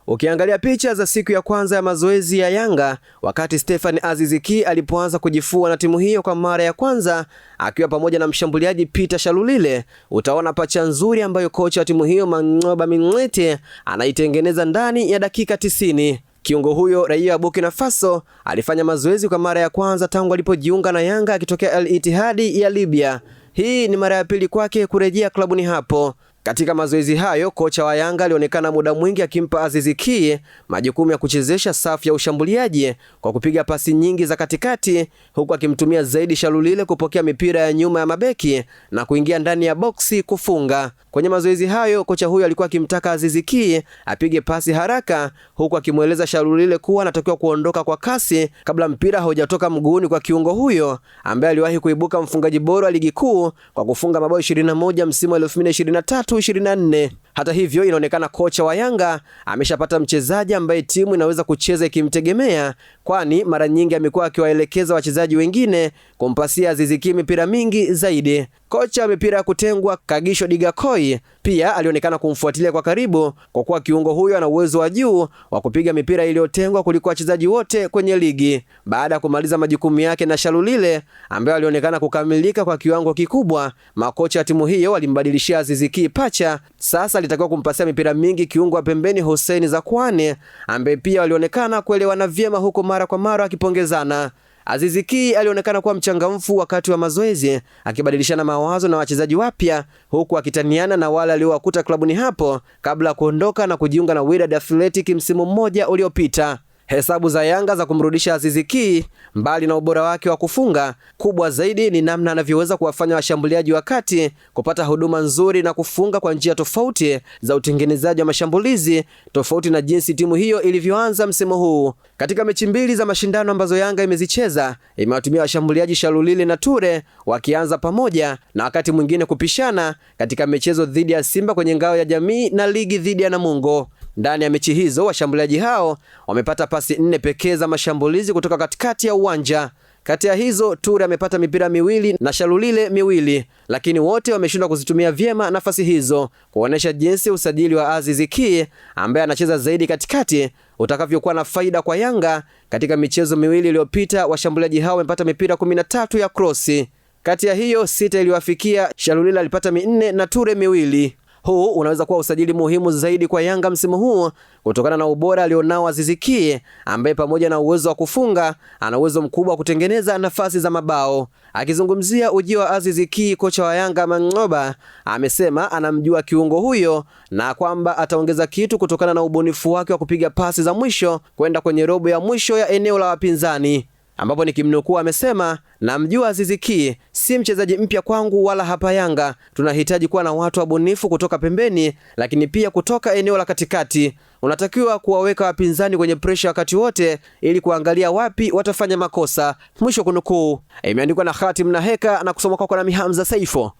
Ukiangalia picha za siku ya kwanza ya mazoezi ya Yanga, wakati Stefan Aziz Ki alipoanza kujifua na timu hiyo kwa mara ya kwanza akiwa pamoja na mshambuliaji Peter Shalulile, utaona pacha nzuri ambayo kocha wa timu hiyo Mang'oba Ming'ete anaitengeneza ndani ya dakika 90. Kiungo huyo raia wa Burkina Faso alifanya mazoezi kwa mara ya kwanza tangu alipojiunga na Yanga akitokea Al Ittihad ya Libya. Hii ni mara ya pili kwake kurejea klabuni hapo. Katika mazoezi hayo, kocha wa Yanga alionekana muda mwingi akimpa Aziz Ki majukumu ya kuchezesha safu ya ushambuliaji kwa kupiga pasi nyingi za katikati, huku akimtumia zaidi Shalulile kupokea mipira ya nyuma ya mabeki na kuingia ndani ya boksi kufunga. Kwenye mazoezi hayo, kocha huyo alikuwa akimtaka Aziz Ki apige pasi haraka, huku akimweleza Shalulile kuwa anatakiwa kuondoka kwa kasi kabla mpira haujatoka mguuni kwa kiungo huyo ambaye aliwahi kuibuka mfungaji bora wa ligi kuu kwa kufunga mabao 21 msimu wa 2023-24. Hata hivyo, inaonekana kocha wa Yanga ameshapata mchezaji ambaye timu inaweza kucheza ikimtegemea, kwani mara nyingi amekuwa akiwaelekeza wachezaji wengine kumpasia Aziz Ki mipira mingi zaidi. Kocha wa mipira ya kutengwa Kagisho Digakoi pia alionekana kumfuatilia kwa karibu, kwa kuwa kiungo huyo ana uwezo wa juu wa kupiga mipira iliyotengwa kuliko wachezaji wote kwenye ligi. Baada ya kumaliza majukumu yake na Shalulile ambaye alionekana kukamilika kwa kiwango kikubwa, makocha wa timu hiyo walimbadilishia Aziz Ki pacha. Sasa alitakiwa kumpasia mipira mingi kiungo wa pembeni Hussein Zakwane ambaye pia walionekana kuelewana vyema, huko mara kwa mara akipongezana. Aziz Ki alionekana kuwa mchangamfu wakati wa mazoezi, akibadilishana mawazo na wachezaji wapya, huku akitaniana na wale aliowakuta klabuni hapo kabla ya kuondoka na kujiunga na Wydad Athletic msimu mmoja uliopita. Hesabu za Yanga za kumrudisha Aziz Ki, mbali na ubora wake wa kufunga, kubwa zaidi ni namna anavyoweza kuwafanya washambuliaji wa kati kupata huduma nzuri na kufunga kwa njia tofauti za utengenezaji wa mashambulizi, tofauti na jinsi timu hiyo ilivyoanza msimu huu. Katika mechi mbili za mashindano ambazo Yanga imezicheza, imewatumia washambuliaji Shalulile na Ture wakianza pamoja na wakati mwingine kupishana katika michezo dhidi ya Simba kwenye ngao ya jamii na ligi dhidi ya Namungo. Ndani ya mechi hizo, washambuliaji hao wamepata pasi 4 pekee za mashambulizi kutoka katikati ya uwanja. Kati ya hizo, Ture amepata mipira miwili na Shalulile miwili, lakini wote wameshindwa kuzitumia vyema nafasi hizo, kuonesha jinsi usajili wa Aziz Ki ambaye anacheza zaidi katikati utakavyokuwa na faida kwa Yanga. Katika michezo miwili iliyopita, washambuliaji hao wamepata mipira 13 ya krosi. Kati ya hiyo 6 iliwafikia Shalulile, alipata 4 na Ture miwili. Huu unaweza kuwa usajili muhimu zaidi kwa Yanga msimu huu kutokana na ubora alionao Aziz Ki ambaye pamoja na uwezo wa kufunga ana uwezo mkubwa wa kutengeneza nafasi za mabao. Akizungumzia ujio wa Aziz Ki, kocha wa Yanga Mang'oba amesema anamjua kiungo huyo na kwamba ataongeza kitu kutokana na ubunifu wake wa kupiga pasi za mwisho kwenda kwenye robo ya mwisho ya eneo la wapinzani, ambapo nikimnukuu amesema, namjua Aziz Ki, si mchezaji mpya kwangu wala hapa Yanga. Tunahitaji kuwa na watu wabunifu kutoka pembeni, lakini pia kutoka eneo la katikati. Unatakiwa kuwaweka wapinzani kwenye pressure wakati wote ili kuangalia wapi watafanya makosa. Mwisho kunukuu. Imeandikwa na Khatim Naheka na kusoma kwako na Hamza Saifo.